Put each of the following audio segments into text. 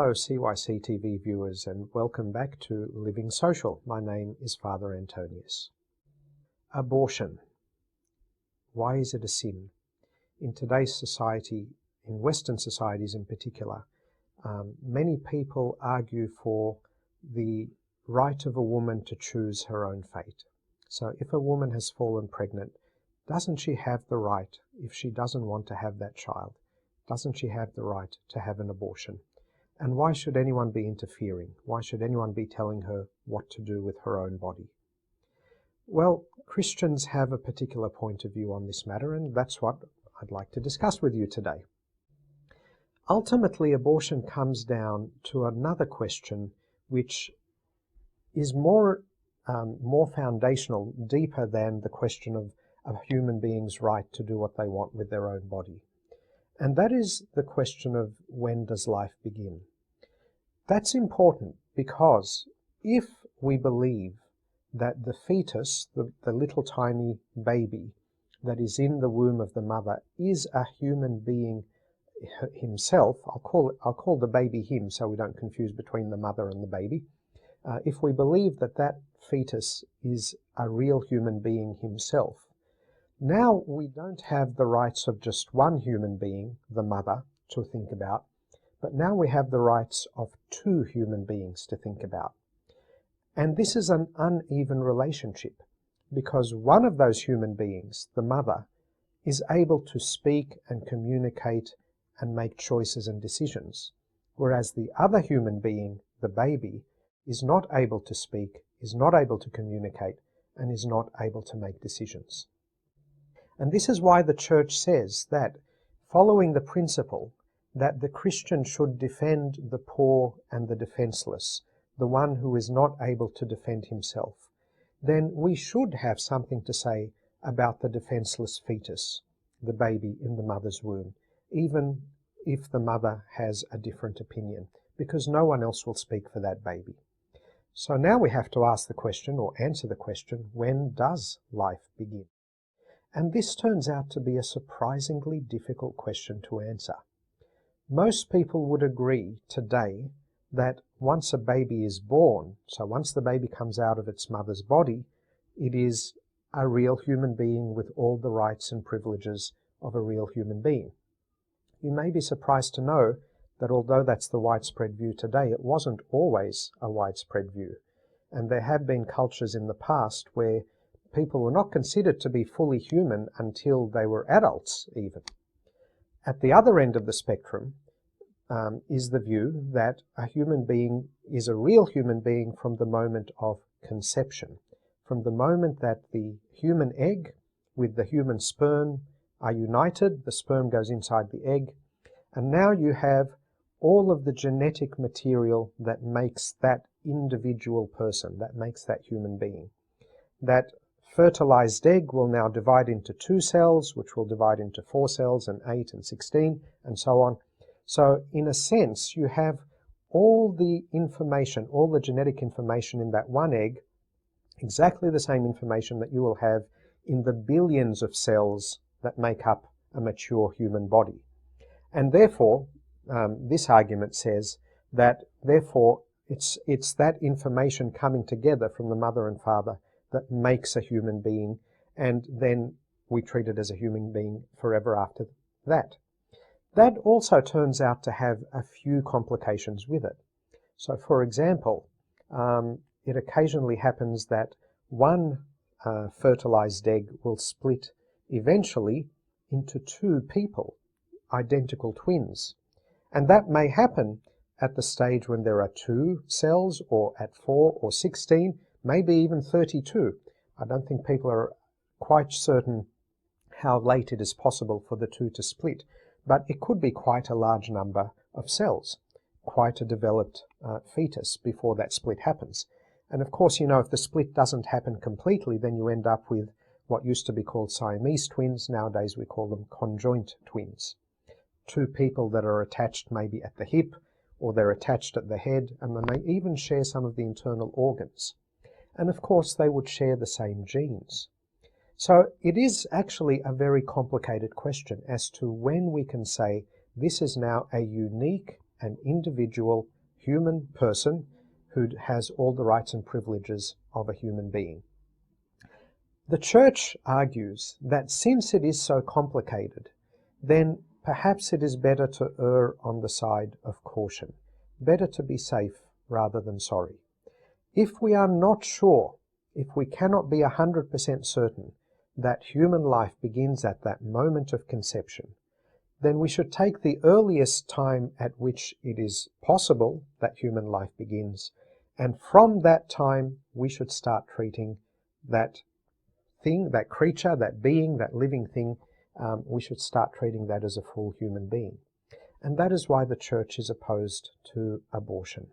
Hello CYC TV viewers, and welcome back to Living Social. My name is Father Antonius. Abortion. Why is it a sin? In today's society, in Western societies in particular, many people argue for the right of a woman to choose her own fate. So if a woman has fallen pregnant, doesn't she have the right, if she doesn't want to have that child, doesn't she have the right to have an abortion? And why should anyone be interfering? Why should anyone be telling her what to do with her own body? Well, Christians have a particular point of view on this matter, and that's what I'd like to discuss with you today. Ultimately, abortion comes down to another question which is more foundational, deeper than the question of a human being's right to do what they want with their own body. And that is the question of, when does life begin? That's important because if we believe that the fetus, the little tiny baby that is in the womb of the mother, is a human being himself, I'll call the baby him so we don't confuse between the mother and the baby. If we believe that that fetus is a real human being himself, now we don't have the rights of just one human being, the mother, to think about, but now we have the rights of two human beings to think about. And this is an uneven relationship, because one of those human beings, the mother, is able to speak and communicate and make choices and decisions, whereas the other human being, the baby, is not able to speak, is not able to communicate, and is not able to make decisions. And this is why the Church says that, following the principle that the Christian should defend the poor and the defenseless, the one who is not able to defend himself, then we should have something to say about the defenseless fetus, the baby in the mother's womb, even if the mother has a different opinion, because no one else will speak for that baby. So now we have to ask the question, or answer the question, when does life begin? And this turns out to be a surprisingly difficult question to answer. Most people would agree today that once a baby is born, so once the baby comes out of its mother's body, it is a real human being with all the rights and privileges of a real human being. You may be surprised to know that although that's the widespread view today, it wasn't always a widespread view. And there have been cultures in the past where people were not considered to be fully human until they were adults, even. At the other end of the spectrum is the view that a human being is a real human being from the moment of conception, from the moment that the human egg with the human sperm are united, the sperm goes inside the egg, and now you have all of the genetic material that makes that individual person, that makes that human being. That fertilized egg will now divide into 2 cells, which will divide into 4 cells, and 8 and 16, and so on. So in a sense, you have all the information, all the genetic information in that one egg, exactly the same information that you will have in the billions of cells that make up a mature human body. And therefore, this argument says that, therefore, it's that information coming together from the mother and father that makes a human being, and then we treat it as a human being forever after that. That also turns out to have a few complications with it. So, for example, it occasionally happens that one fertilized egg will split eventually into 2 people, identical twins. And that may happen at the stage when there are 2 cells, or at 4 or 16, maybe even 32. I don't think people are quite certain how late it is possible for the 2 to split, but it could be quite a large number of cells, quite a developed fetus before that split happens. And of course, you know, if the split doesn't happen completely, then you end up with what used to be called Siamese twins. Nowadays we call them conjoint twins. 2 people that are attached maybe at the hip, or they're attached at the head, and they may even share some of the internal organs. And of course, they would share the same genes. So it is actually a very complicated question as to when we can say this is now a unique and individual human person who has all the rights and privileges of a human being. The Church argues that since it is so complicated, then perhaps it is better to err on the side of caution, better to be safe rather than sorry. If we are not sure, if we cannot be 100% certain that human life begins at that moment of conception, then we should take the earliest time at which it is possible that human life begins, and from that time we should start treating that thing, that creature, that being, that living thing, we should start treating that as a full human being. And that is why the Church is opposed to abortion,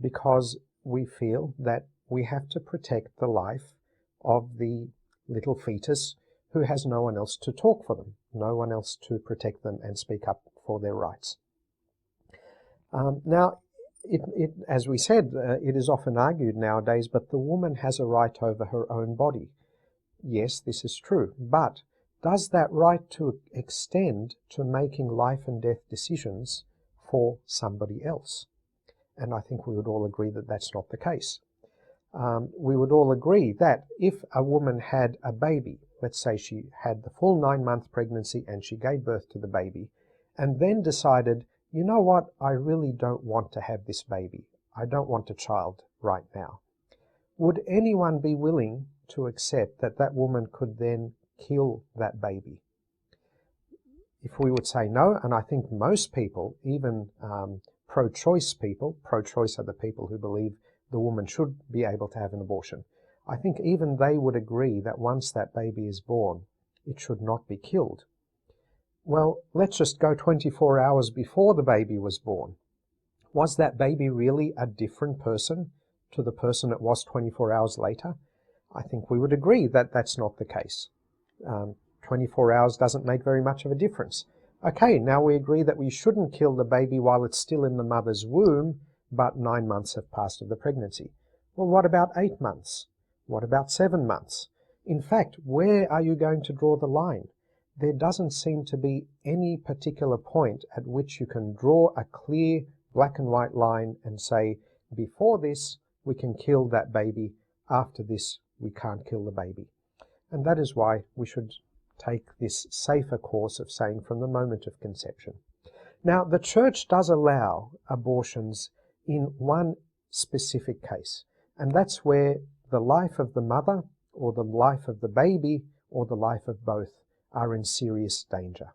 because we feel that we have to protect the life of the little fetus who has no one else to talk for them, no one else to protect them and speak up for their rights. Now, as we said, it is often argued nowadays, but the woman has a right over her own body. Yes, this is true, but does that right to extend to making life and death decisions for somebody else? And I think we would all agree that that's not the case. We would all agree that if a woman had a baby, let's say she had the full 9-month pregnancy and she gave birth to the baby, and then decided, you know what, I really don't want to have this baby. I don't want a child right now. Would anyone be willing to accept that that woman could then kill that baby? If we would say no, and I think most people, even pro-choice people, pro-choice are the people who believe the woman should be able to have an abortion, I think even they would agree that once that baby is born, it should not be killed. Well, let's just go 24 hours before the baby was born. Was that baby really a different person to the person it was 24 hours later? I think we would agree that that's not the case. 24 hours doesn't make very much of a difference. Okay, now we agree that we shouldn't kill the baby while it's still in the mother's womb, but 9 months have passed of the pregnancy. Well, what about 8 months? What about 7 months? In fact, where are you going to draw the line? There doesn't seem to be any particular point at which you can draw a clear black and white line and say, before this, we can kill that baby. After this, we can't kill the baby. And that is why we should take this safer course of saying from the moment of conception. Now, the Church does allow abortions in one specific case, and that's where the life of the mother or the life of the baby or the life of both are in serious danger.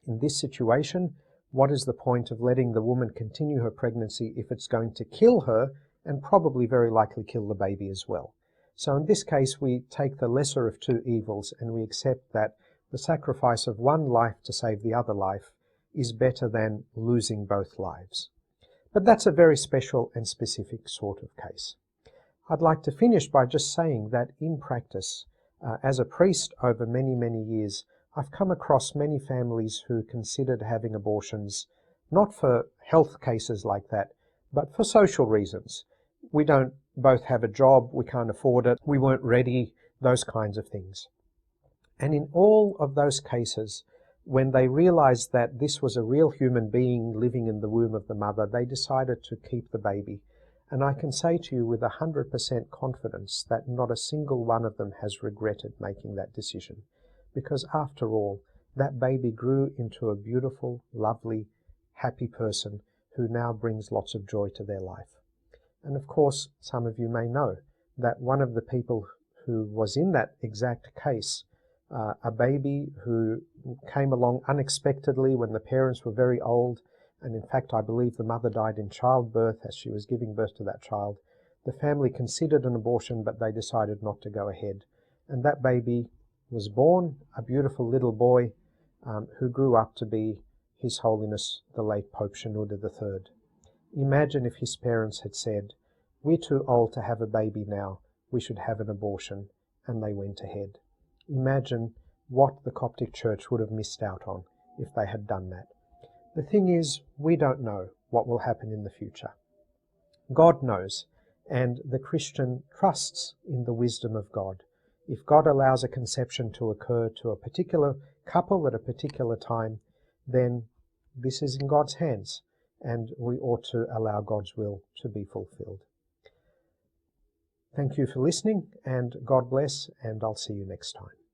In this situation, what is the point of letting the woman continue her pregnancy if it's going to kill her and probably very likely kill the baby as well? So in this case, we take the lesser of two evils and we accept that the sacrifice of one life to save the other life is better than losing both lives. But that's a very special and specific sort of case. I'd like to finish by just saying that in practice, as a priest over many, many years, I've come across many families who considered having abortions, not for health cases like that, but for social reasons. We don't both have a job, we can't afford it, we weren't ready, those kinds of things. And in all of those cases, when they realized that this was a real human being living in the womb of the mother, they decided to keep the baby. And I can say to you with 100% confidence that not a single one of them has regretted making that decision. Because after all, that baby grew into a beautiful, lovely, happy person who now brings lots of joy to their life. And of course, some of you may know that one of the people who was in that exact case, a baby who came along unexpectedly when the parents were very old, and in fact I believe the mother died in childbirth as she was giving birth to that child. The family considered an abortion, but they decided not to go ahead. And that baby was born, a beautiful little boy who grew up to be His Holiness the late Pope Shenouda III. Imagine if his parents had said, "We're too old to have a baby now, we should have an abortion," and they went ahead. Imagine what the Coptic Church would have missed out on if they had done that. The thing is, we don't know what will happen in the future. God knows, and the Christian trusts in the wisdom of God. If God allows a conception to occur to a particular couple at a particular time, then this is in God's hands. and we ought to allow God's will to be fulfilled. Thank you for listening, and God bless, and I'll see you next time.